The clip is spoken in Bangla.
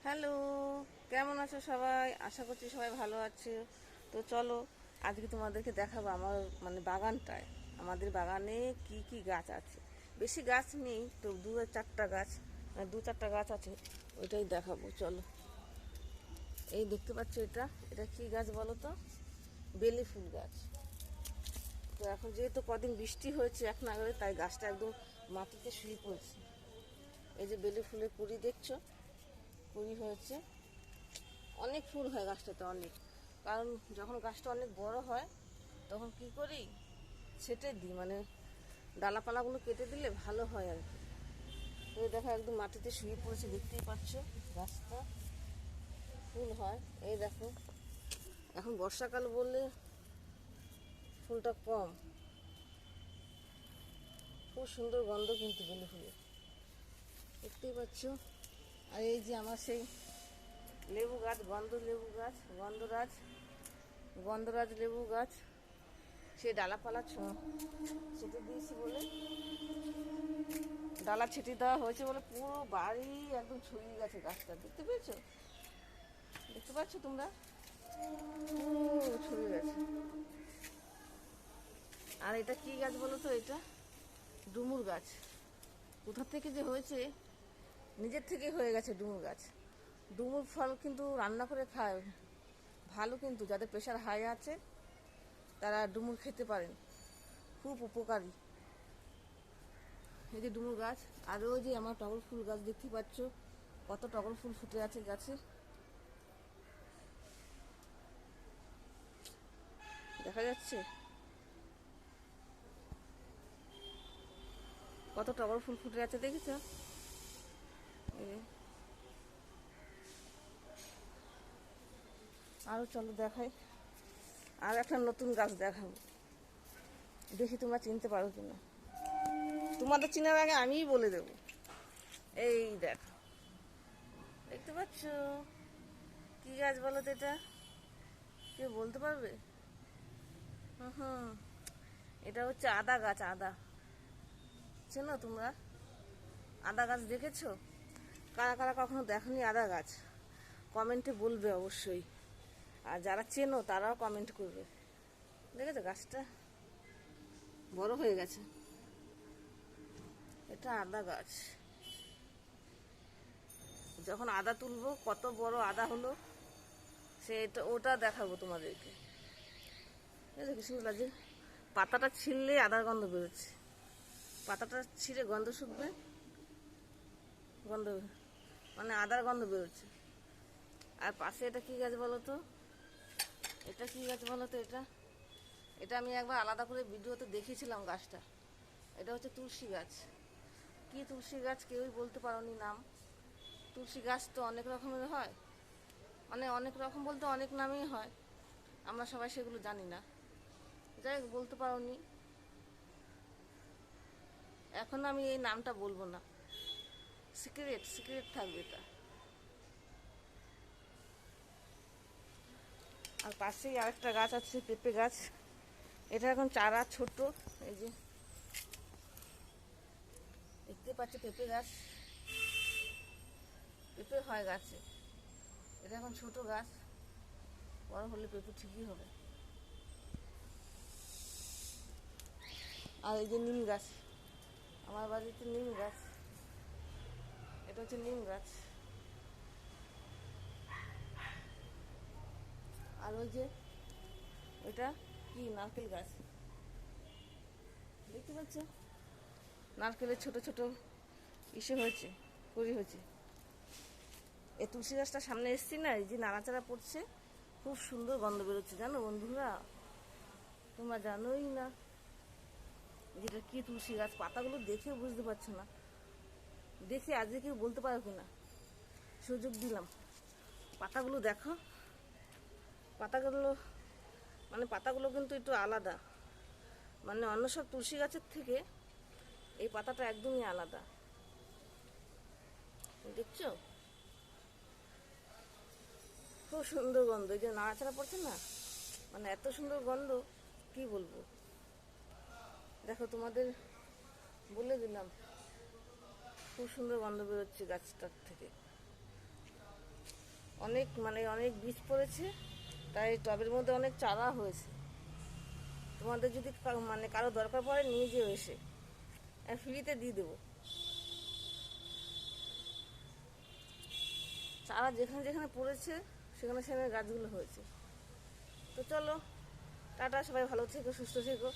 হ্যালো, কেমন আছো সবাই? আশা করছি সবাই ভালো আছে। তো চলো, আজকে তোমাদেরকে দেখাবো আমার বাগানটায়, আমাদের বাগানে কি কি গাছ আছে। বেশি গাছ নেই তো, চারটা গাছ, দু চারটা গাছ আছে, ওইটাই দেখাবো। চলো, এই দেখতে পাচ্ছ, এটা এটা কি গাছ বলো তো? বেলি ফুল গাছ। তো এখন যেহেতু কদিন বৃষ্টি হয়েছে এক নাগারে, তাই গাছটা একদম মাটিতে শুয়ে পড়েছে। এই যে বেলি ফুলের কুড়ি দেখছো, কুড়ি হয়েছে, অনেক ফুল হয় গাছটাতে, অনেক। কারণ যখন গাছটা অনেক বড় হয় তখন কি করি, ছেটে দিই, ডালাপালাগুলো কেটে দিলে ভালো হয় আর কি। তো দেখো একদম মাটিতে শুয়ে পড়েছে, দেখতেই পাচ্ছ গাছটা, ফুল হয়। এই দেখো, এখন বর্ষাকাল বললে ফুলটা কম, খুব সুন্দর গন্ধ কিন্তু বেলি ফুলের, দেখতেই পাচ্ছ। আর এই যে আমার সেই লেবু গাছ, লেবু গাছ, গন্ধরাজ লেবু গাছ, সে ডালাপালা ছেটে দিয়েছি বলে, ডালা ছেটে দেওয়া হয়েছে বলে পুরো বাড়ি একদম ছড়িয়ে গেছে গাছটা, দেখতে পেয়েছো? দেখতে পাচ্ছ তোমরা? পুরো ছড়িয়ে গেছে। আর এটা কি গাছ বলো তো? এটা ডুমুর গাছ। কোথা থেকে যে হয়েছে, নিজের থেকে হয়ে গেছে ডুমুর গাছ। ডুমুর ফল কিন্তু রান্না করে খায়, ভালো, কিন্তু যাদের প্রেশার হাই আছে তারা ডুমুর খেতে পারেন, খুব উপকারী। এই যে ডুমুর গাছ। আর ওই যে আমার টগর ফুল গাছ, দেখতে পাচ্ছ কত টগর ফুল ফুটে আছে গাছে, দেখা যাচ্ছে কত টগর ফুল ফুটে আছে, দেখেছ? আরো চলো দেখাই, আর একটা নতুন গাছ দেখাবো, দেখি তোমরা চিনতে পারো কিনা। তোমাদের চিনার আগে আমিই বলে দেবো। এই দেখো, দেখতে পাচ্ছ কি গাছ বলো তো? এটা কেউ বলতে পারবে? হুম, এটা হচ্ছে আদা গাছ। আদা চেনো তোমরা? আদা গাছ দেখেছো? কারা কারা কখনো দেখনি আদা গাছ, কমেন্টে বলবে অবশ্যই। আর যারা চেনো তারাও কমেন্ট করবে। দেখেছো গাছটা বড় হয়ে গেছে, এটা আদা গাছ। যখন আদা তুলবো কত বড় আদা হলো, ওটা দেখাবো তোমাদেরকে। দেখেছো কি সুন্দর লাগছে? পাতাটা ছিঁড়লে আদার গন্ধ বেরোচ্ছে, পাতাটা ছিঁড়ে গন্ধ শুকবে, গন্ধ আদার গন্ধ বেরোচ্ছে। আর পাশে এটা কি গাছ বলো তো? এটা কি গাছ বলো তো? এটা এটা আমি একবার আলাদা করে ভিডিওতে দেখিয়েছিলাম গাছটা। এটা হচ্ছে তুলসী গাছ। কি তুলসী গাছ কেউই বলতে পারোনি নাম? তুলসী গাছ তো অনেক রকমের হয়, অনেক রকম বলতে অনেক নামেই হয়, আমরা সবাই সেগুলো জানি না। যাই হোক, বলতে পারোনি, এখন আমি এই নামটা বলবো না, সিক্রেট সিক্রেট থাকবে এটা। আর পাশেই আরেকটা গাছ আছে, পেঁপে গাছ। এটা এখন চারা ছোট, এই যে দেখতে পাচ্ছ পেঁপে গাছ, পেঁপে হয় গাছে। এটা এখন ছোট গাছ, বড় হলে পেঁপে ঠিকই হবে। আর এই যে নিম গাছ, আমার বাড়িতে নিম গাছ, এটা হচ্ছে নিম গাছ। আর ওই যে ওইটা কি, নারকেল গাছ, দেখতে পাচ্ছ? নারকেলের ছোট ছোট ইসে হয়েছে, কুড়ি হয়েছে। এই তুলসী গাছটা সামনে এসছি না, এই যে নাড়াচাড়া পড়ছে, খুব সুন্দর গন্ধ বেরোচ্ছে, জানো বন্ধুরা? তোমরা জানোই না যেটা কি তুলসী গাছ। পাতাগুলো দেখে বুঝতে পারছো না, দেখে আজকে কেউ বলতে পারো কিনা, সুযোগ দিলাম। পাতাগুলো দেখো, পাতাগুলো পাতাগুলো কিন্তু একটু আলাদা, অন্য সব তুলসী গাছের থেকে এই পাতাটা একদমই আলাদা, দেখছো? খুব সুন্দর গন্ধ, এই যে নাড়াচাড়া পড়ছে না, এত সুন্দর গন্ধ, কি বলবো। দেখো তোমাদের বলে দিলাম, খুব সুন্দর গন্ধ বেরোচ্ছে গাছটার থেকে। অনেক বীজ পড়েছে, তাই টবের মধ্যে অনেক চারা হয়েছে। তোমাদের যদি কারো দরকার পড়ে নিয়ে যেও এসে, ফ্রিতে দিয়ে দেবো। চারা যেখানে যেখানে পড়েছে সেখানে সেখানে গাছগুলো হয়েছে। তো চলো, টাটা, সবাই ভালো থেকো, সুস্থ থেকো।